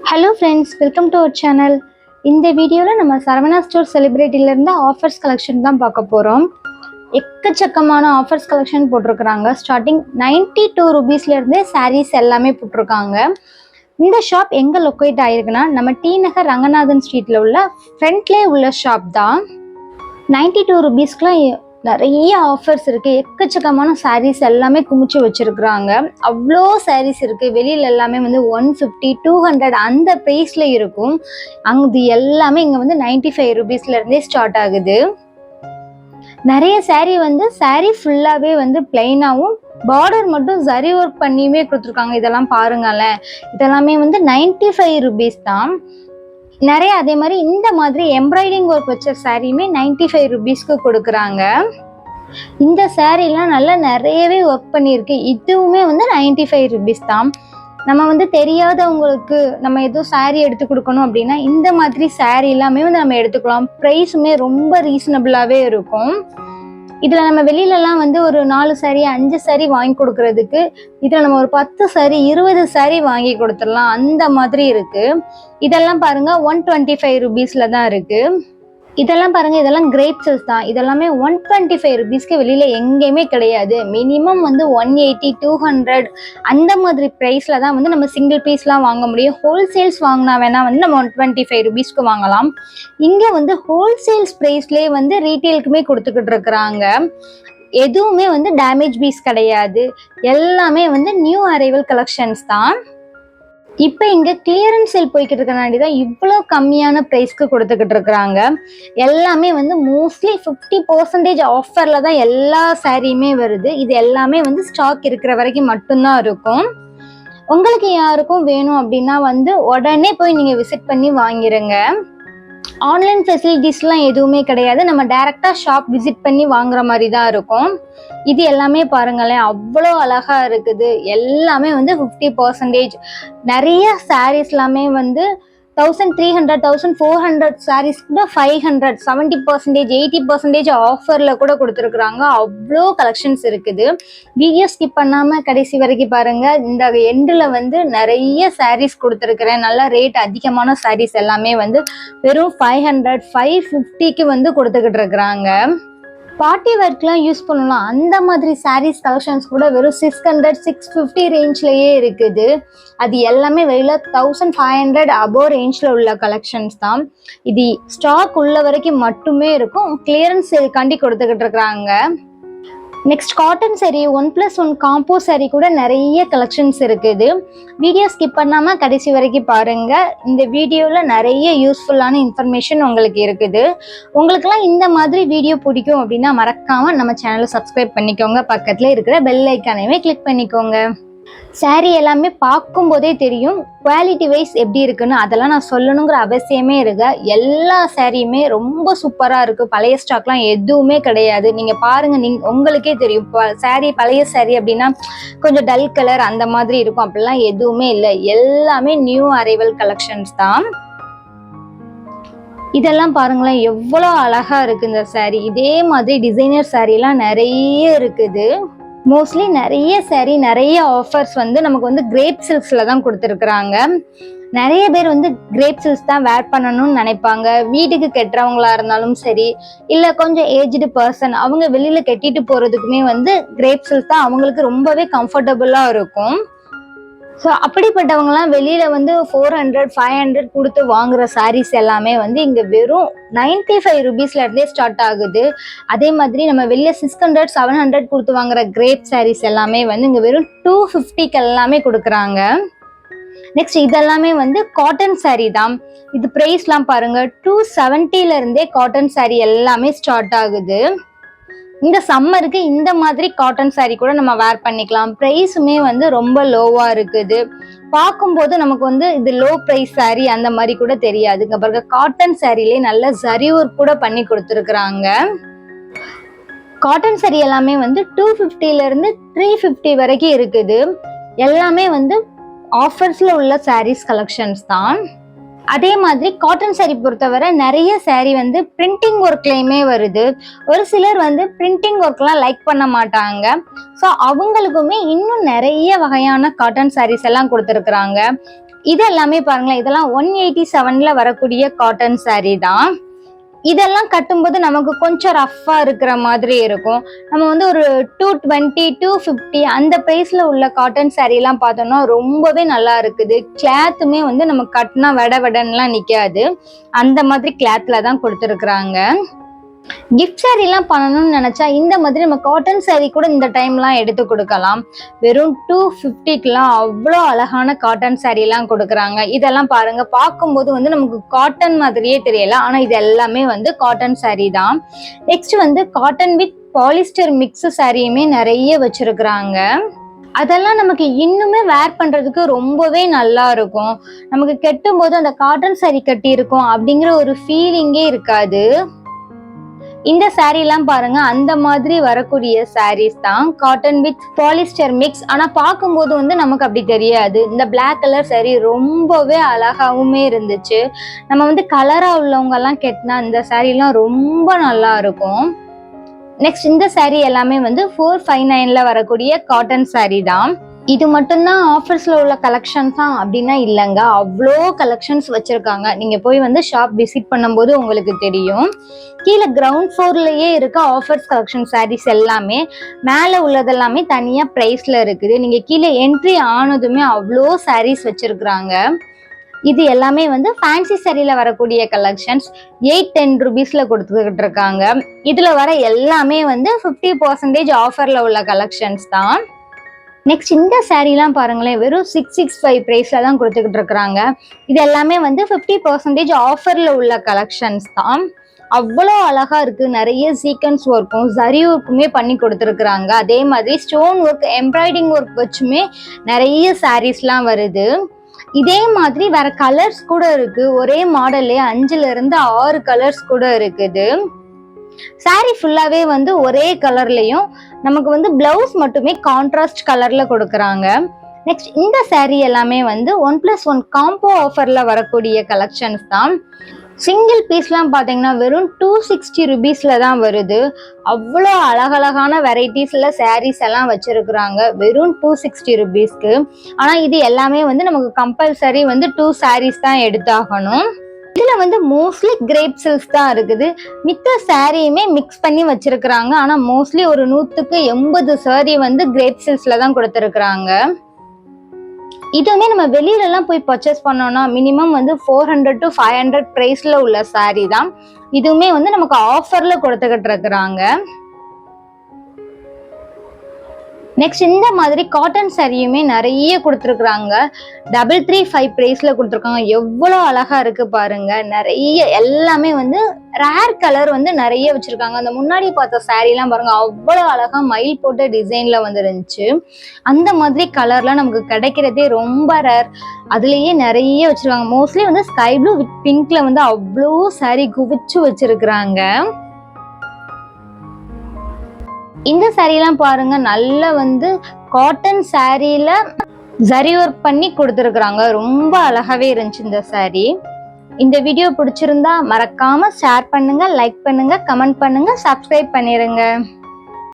Hello friends, welcome to our channel. இந்த வீடியோவில் நம்ம சரவணா ஸ்டோர் செலிப்ரிட்டிலேருந்து ஆஃபர்ஸ் கலெக்ஷன் தான் பார்க்க போகிறோம். எக்கச்சக்கமான ஆஃபர்ஸ் கலெக்ஷன் போட்டிருக்கிறாங்க. ஸ்டார்டிங் 92 ருபீஸ்லேருந்தே சாரீஸ் எல்லாமே போட்டிருக்காங்க. இந்த ஷாப் எங்கே லொக்கேட் ஆகிருக்குன்னா நம்ம டி நகர் ரங்கநாதன் ஸ்ட்ரீட்டில் உள்ள ஃப்ரண்ட்லேயே உள்ள ஷாப் தான். 92 ருபீஸ்க்குலாம் நிறைய ஆஃபர்ஸ் இருக்குது. எக்கச்சக்கமான சாரீஸ் எல்லாமே குமிச்சு வச்சுருக்குறாங்க. அவ்வளோ சாரீஸ் இருக்குது. வெளியில் எல்லாமே வந்து 150, 200 அந்த ப்ரைஸில் இருக்கும். அங்கே எல்லாமே இங்கே வந்து 95 ருபீஸ்லேருந்தே ஸ்டார்ட் ஆகுது. நிறைய சாரீ வந்து சாரீ ஃபுல்லாகவே வந்து பிளெயினாகவும் பார்டர் மட்டும் ஜரி ஒர்க் பண்ணியுமே கொடுத்துருக்காங்க. இதெல்லாம் பாருங்களேன், இதெல்லாமே வந்து 95 ருபீஸ் தான். நிறைய அதே மாதிரி இந்த மாதிரி எம்ப்ராய்டிங் ஒர்க் வச்ச சாரியுமே 95 ருபீஸ்க்கு கொடுக்குறாங்க. இந்த சாரீலாம் நல்லா நிறையவே ஒர்க் பண்ணியிருக்கு. இதுவுமே வந்து 95 ருபீஸ் தான். நம்ம வந்து தெரியாதவங்களுக்கு நம்ம எதுவும் சாரீ எடுத்து கொடுக்கணும் அப்படின்னா இந்த மாதிரி சாரீ எல்லாமே வந்து நம்ம எடுத்துக்கலாம். ப்ரைஸுமே ரொம்ப ரீசனபிளாகவே இருக்கும். இதில் நம்ம வெளியிலலாம் வந்து ஒரு 4 சாரீ 5 சாரீ வாங்கி கொடுக்கறதுக்கு இதில் நம்ம ஒரு 10 சாரீ 20 சாரீ வாங்கி கொடுத்துடலாம். அந்த மாதிரி இருக்குது. இதெல்லாம் பாருங்கள் 125 ருபீஸில் தான் இருக்குது. இதெல்லாம் பாருங்கள், இதெல்லாம் கிரேப் சில்ஸ் தான். இதெல்லாமே 125 ருபீஸ்க்கு வெளியில் எங்கேயுமே கிடையாது. மினிமம் வந்து 180, 200 அந்த மாதிரி ப்ரைஸில் தான் வந்து நம்ம சிங்கிள் பீஸ்லாம் வாங்க முடியும். ஹோல்சேல்ஸ் வாங்கினா வேணால் வந்து நம்ம 125 ருபீஸ்க்கு வாங்கலாம். இங்கே வந்து ஹோல்சேல்ஸ் ப்ரைஸ்லேயே வந்து ரீட்டெயிலுக்குமே கொடுத்துக்கிட்டு இருக்கிறாங்க. எதுவுமே வந்து டேமேஜ் பீஸ் கிடையாது. எல்லாமே வந்து நியூ அரைவல் கலெக்ஷன்ஸ் தான். இப்போ இங்கே கிளியரன்ஸ் சேல் போய்கிட்டு இருக்கனாண்டி தான் இவ்வளோ கம்மியான ப்ரைஸ்க்கு கொடுத்துக்கிட்டு இருக்கிறாங்க. எல்லாமே வந்து மோஸ்ட்லி 50% ஆஃபரில் தான் எல்லா சாரியுமே வருது. இது எல்லாமே வந்து ஸ்டாக் இருக்கிற வரைக்கும் மட்டும்தான் இருக்கும். உங்களுக்கு யாருக்கும் வேணும் அப்படின்னா வந்து உடனே போய் நீங்கள் விசிட் பண்ணி வாங்கிடுங்க. ஆன்லைன் ஃபெசிலிட்டிஸ்லாம் எதுவுமே கிடையாது. நம்ம டைரெக்டாக ஷாப் விசிட் பண்ணி வாங்குற மாதிரி தான் இருக்கும். இது எல்லாமே பாருங்களேன், அவ்வளோ அழகாக இருக்குது. எல்லாமே வந்து 50%. நிறைய சாரீஸ் எல்லாமே வந்து 1300, 1400 சாரீஸ் கூட 500, 70%, 80% ஆஃபரில் கூட கொடுத்துருக்குறாங்க. அவ்வளோ கலெக்ஷன்ஸ் இருக்குது. வீடியோ ஸ்கிப் பண்ணாமல் கடைசி வரைக்கும் பாருங்கள். இந்த எண்டில் வந்து நிறைய சாரீஸ் கொடுத்துருக்குறேன். நல்லா ரேட் அதிகமான சாரீஸ் எல்லாமே வந்து வெறும் 500, 550க்கு வந்து கொடுத்துக்கிட்டு இருக்கிறாங்க. பார்ட்டி ஒர்க்லாம் யூஸ் பண்ணலாம். அந்த மாதிரி சாரீஸ் கலெக்ஷன்ஸ் கூட வெறும் 600, 650 ரேஞ்ச்லேயே இருக்குது. அது எல்லாமே வெளியில் 1500 அபோவ் ரேஞ்சில் உள்ள கலெக்ஷன்ஸ் தான். இது ஸ்டாக் உள்ள வரைக்கும் மட்டுமே இருக்கும். கிளியரன்ஸ் சேல்காண்டி கொடுத்துக்கிட்டு இருக்கிறாங்க. Next cotton sari 1+1 combo sari கூட நிறைய கலெக்ஷன்ஸ் இருக்குது. வீடியோ ஸ்கிப் பண்ணாமல் கடைசி வரைக்கும் பாருங்கள். இந்த வீடியோவில் நிறைய யூஸ்ஃபுல்லான இன்ஃபர்மேஷன் உங்களுக்கு இருக்குது. உங்களுக்குலாம் இந்த மாதிரி வீடியோ பிடிக்கும் அப்படின்னா மறக்காமல் நம்ம சேனலை சப்ஸ்கிரைப் பண்ணிக்கோங்க. பக்கத்தில் இருக்கிற பெல் ஐக்கானையுமே கிளிக் பண்ணிக்கோங்க. சாரீ எல்லாமே பார்க்கும்போதே தெரியும் குவாலிட்டி வைஸ் எப்படி இருக்குன்னு. அதெல்லாம் நான் சொல்லணுங்கிற அவசியமே இருக்கு. எல்லா சாரியுமே ரொம்ப சூப்பராக இருக்குது. பழைய ஸ்டாக்லாம் எதுவுமே கிடையாது. நீங்கள் பாருங்கள், உங்களுக்கே தெரியும். சாரீ பழைய சாரீ அப்படின்னா கொஞ்சம் டல் கலர் அந்த மாதிரி இருக்கும். அப்படிலாம் எதுவுமே இல்லை. எல்லாமே நியூ அரைவல் கலெக்ஷன்ஸ் தான். இதெல்லாம் பாருங்களேன், எவ்வளோ அழகாக இருக்குது இந்த சாரீ. இதே மாதிரி டிசைனர் சாரீலாம் நிறைய இருக்குது. மோஸ்ட்லி நிறைய சாரீ நிறைய ஆஃபர்ஸ் வந்து நமக்கு வந்து கிரேப் சில்க்ஸில் தான் கொடுத்துருக்குறாங்க. நிறைய பேர் வந்து கிரேப் சில்க்ஸ் தான் வேர் பண்ணணும்னு நினைப்பாங்க. வீட்டுக்கு கட்டுறவங்களா இருந்தாலும் சரி, இல்லை கொஞ்சம் ஏஜ்டு பர்சன் அவங்க வெளியில் கட்டிட்டு போகிறதுக்குமே வந்து கிரேப் சில்க்ஸ் தான் அவங்களுக்கு ரொம்பவே கம்ஃபர்டபுளாக இருக்கும். ஸோ அப்படிப்பட்டவங்கலாம் வெளியில் வந்து 400, 500 கொடுத்து வாங்குகிற சாரீஸ் எல்லாமே வந்து இங்கே வெறும் 95 ருபீஸ்லேருந்தே ஸ்டார்ட் ஆகுது. அதே மாதிரி நம்ம வெளியே 600, 700 கொடுத்து வாங்குகிற கிரேப் சாரீஸ் எல்லாமே வந்து இங்கே வெறும் 250க்கு எல்லாமே கொடுக்குறாங்க. நெக்ஸ்ட் இதெல்லாமே வந்து காட்டன் சாரீ தான். இது ப்ரைஸ்லாம் பாருங்கள், 270லேருந்தே காட்டன் சாரீ எல்லாமே ஸ்டார்ட் ஆகுது. இந்த சம்மருக்கு இந்த மாதிரி காட்டன் சாரீ கூட நம்ம வேர் பண்ணிக்கலாம். ப்ரைஸுமே வந்து ரொம்ப லோவாக இருக்குது. பார்க்கும்போது நமக்கு வந்து இது லோ ப்ரைஸ் சாரீ அந்த மாதிரி கூட தெரியாது. இங்கே பாருங்க, காட்டன் சாரீலே நல்ல ஜரி ஒர்க் கூட பண்ணி கொடுத்துருக்குறாங்க. காட்டன் சாரீ எல்லாமே வந்து 250லேருந்து 350 வரைக்கும் இருக்குது. எல்லாமே வந்து ஆஃபர்ஸில் உள்ள சாரீஸ் கலெக்ஷன்ஸ் தான். அதே மாதிரி காட்டன் சாரீ பொறுத்தவரை நிறைய சாரீ வந்து பிரிண்டிங் ஒர்க்லயுமே வருது. ஒரு சிலர் வந்து பிரிண்டிங் ஒர்க்லாம் லைக் பண்ண மாட்டாங்க. ஸோ அவங்களுக்குமே இன்னும் நிறைய வகையான காட்டன் சாரீஸ் எல்லாம் கொடுத்துருக்குறாங்க. இது எல்லாமே பாருங்களேன், இதெல்லாம் 187ல வரக்கூடிய காட்டன் சாரீ தான். இதெல்லாம் கட்டும்போது நமக்கு கொஞ்சம் ரஃப்பா இருக்கிற மாதிரி இருக்கும். நம்ம வந்து ஒரு 220 250 அந்த பிரைஸ்ல உள்ள காட்டன் சாரீ எல்லாம் பார்த்தோம்னா ரொம்பவே நல்லா இருக்குது. கிளாத்துமே வந்து நம்ம கட்டினா வெடன்னு நிக்காது. அந்த மாதிரி கிளாத்ல தான் கொடுத்துருக்குறாங்க. கிஃப்ட் சாரீ எல்லாம் பண்ணணும்னு நினைச்சா இந்த மாதிரி நம்ம காட்டன் சாரீ கூட இந்த டைம்லாம் எடுத்து கொடுக்கலாம். வெறும் 250க்குலாம் அவ்வளோ அழகான காட்டன் சாரீ எல்லாம் கொடுக்குறாங்க. இதெல்லாம் பாருங்க, பார்க்கும்போது வந்து நமக்கு காட்டன் மாதிரியே தெரியல, ஆனா இது எல்லாமே வந்து காட்டன் சாரீ தான். நெக்ஸ்ட் வந்து காட்டன் வித் பாலிஸ்டர் மிக்ஸ் சாரியுமே நிறைய வச்சிருக்கிறாங்க. அதெல்லாம் நமக்கு இன்னுமே வேர் பண்றதுக்கு ரொம்பவே நல்லா இருக்கும். நமக்கு கட்டும் போது அந்த காட்டன் சாரீ கட்டி இருக்கும் அப்படிங்கிற ஒரு ஃபீலிங்கே இருக்காது. இந்த சாரீ எல்லாம் பாருங்க, அந்த மாதிரி வரக்கூடிய சாரீஸ் தான் காட்டன் வித் பாலிஸ்டர் மிக்ஸ். ஆனா பார்க்கும்போது வந்து நமக்கு அப்படி தெரியாது. இந்த பிளாக் கலர் சாரீ ரொம்பவே அழகாவுமே இருந்துச்சு. நம்ம வந்து கலரா உள்ளவங்க எல்லாம் கட்டினா இந்த சாரீ எல்லாம் ரொம்ப நல்லா இருக்கும். நெக்ஸ்ட் இந்த சாரீ எல்லாமே வந்து 459ல வரக்கூடிய காட்டன் சாரீ தான். இது மட்டும்தான் ஆஃபர்ஸ்ல உள்ள கலெக்ஷன்ஸ் தான் அப்படின்னா இல்லைங்க, அவ்வளோ கலெக்ஷன்ஸ் வச்சிருக்காங்க. நீங்க போய் வந்து ஷாப் விசிட் பண்ணும்போது உங்களுக்கு தெரியும். கீழே கிரவுண்ட் ஃப்ளோர்லயே இருக்க ஆஃபர்ஸ் கலெக்ஷன் சாரீஸ் எல்லாமே, மேலே உள்ளதெல்லாமே தனியா பிரைஸ்ல இருக்குது. நீங்க கீழே என்ட்ரி ஆனதுமே அவ்வளோ சாரீஸ் வச்சிருக்கிறாங்க. இது எல்லாமே வந்து ஃபேன்சி சாரீல வரக்கூடிய கலெக்ஷன்ஸ் 810 ருபீஸ்ல கொடுத்துக்கிட்டு இருக்காங்க. இதுல வர எல்லாமே வந்து 50% ஆஃபர்ல உள்ள கலெக்ஷன்ஸ் தான். நெக்ஸ்ட் இந்த சாரீலாம் பாருங்களேன், வெறும் 665 பிரைஸ்ல தான் கொடுத்துக்கிட்டு இருக்கிறாங்க. இது எல்லாமே வந்து 50% ஆஃபர்ல உள்ள கலெக்ஷன்ஸ் தான். அவ்வளோ அழகா இருக்கு. நிறைய சீக்வன்ஸ் ஒர்க்கும் ஜரி ஒர்க்குமே பண்ணி கொடுத்துருக்குறாங்க. அதே மாதிரி ஸ்டோன் ஒர்க், எம்ப்ராய்டிங் ஒர்க் வச்சுமே நிறைய சாரீஸ்லாம் வருது. இதே மாதிரி வேற கலர்ஸ் கூட இருக்கு. ஒரே மாடல்லே 5ல இருந்து 6 கலர்ஸ் கூட இருக்குது. சாரீ ஃபுல்லாவே வந்து ஒரே கலர்லயும், நமக்கு வந்து பிளவுஸ் மட்டுமே கான்ட்ராஸ்ட் கலர்ல கொடுக்குறாங்க. நெக்ஸ்ட் இந்த சாரீ எல்லாமே வந்து 1+1 காம்போ ஆஃபர்ல வரக்கூடிய கலெக்ஷன்ஸ் தான். சிங்கிள் பீஸ்லாம் பார்த்தீங்கன்னா வெறும் 260 ருபீஸ்ல தான் வருது. அவ்வளோ அழகழகான வெரைட்டிஸ்ல சாரீஸ் எல்லாம் வச்சிருக்கிறாங்க வெறும் 260 ருபீஸ்க்கு. ஆனா இது எல்லாமே வந்து நமக்கு கம்பல்சரி வந்து 2 சாரீஸ் தான் எடுத்தாகணும். இதுல வந்து மோஸ்ட்லி கிரேப் சில்க்ஸ் தான் இருக்குது. மித்த சாரியுமே மிக்ஸ் பண்ணி வச்சிருக்கிறாங்க. ஆனா மோஸ்ட்லி ஒரு 100க்கு 80 சாரி வந்து கிரேப் சில்க்ஸ்ல தான் கொடுத்துருக்குறாங்க. இதுவுமே நம்ம வெளியில எல்லாம் போய் பர்ச்சேஸ் பண்ணோம்னா மினிமம் வந்து 400 to 500 பிரைஸ்ல உள்ள சாரி தான். இதுவுமே வந்து நமக்கு ஆஃபர்ல கொடுத்துக்கிட்டு இருக்கிறாங்க. நெக்ஸ்ட் இந்த மாதிரி காட்டன் சாரியுமே நிறைய கொடுத்துருக்குறாங்க. 335 பிரைஸ்ல கொடுத்துருக்காங்க. எவ்வளோ அழகா இருக்கு பாருங்க. நிறைய எல்லாமே வந்து ரேர் கலர் வந்து நிறைய வச்சிருக்காங்க. அந்த முன்னாடி பார்த்த சாரீலாம் பாருங்க, அவ்வளோ அழகா மயில் போட்ட டிசைன்ல வந்து இருந்துச்சு. அந்த மாதிரி கலர்லாம் நமக்கு கிடைக்கிறதே ரொம்ப ரேர். அதுலயே நிறைய வச்சிருக்காங்க. மோஸ்ட்லி வந்து ஸ்கை ப்ளூ வித் பிங்க்ல வந்து அவ்வளோ சாரீ குவிச்சு வச்சிருக்கிறாங்க. இந்த சாரீலாம் பாருங்க, நல்ல வந்து காட்டன் சாரீல ஜரி ஒர்க் பண்ணி கொடுத்துருக்குறாங்க. ரொம்ப அழகாவே இருந்துச்சு இந்த சாரீ. இந்த வீடியோ பிடிச்சிருந்தா மறக்காம ஷேர் பண்ணுங்க, லைக் பண்ணுங்க, கமெண்ட் பண்ணுங்க, சப்ஸ்கிரைப் பண்ணிருங்க.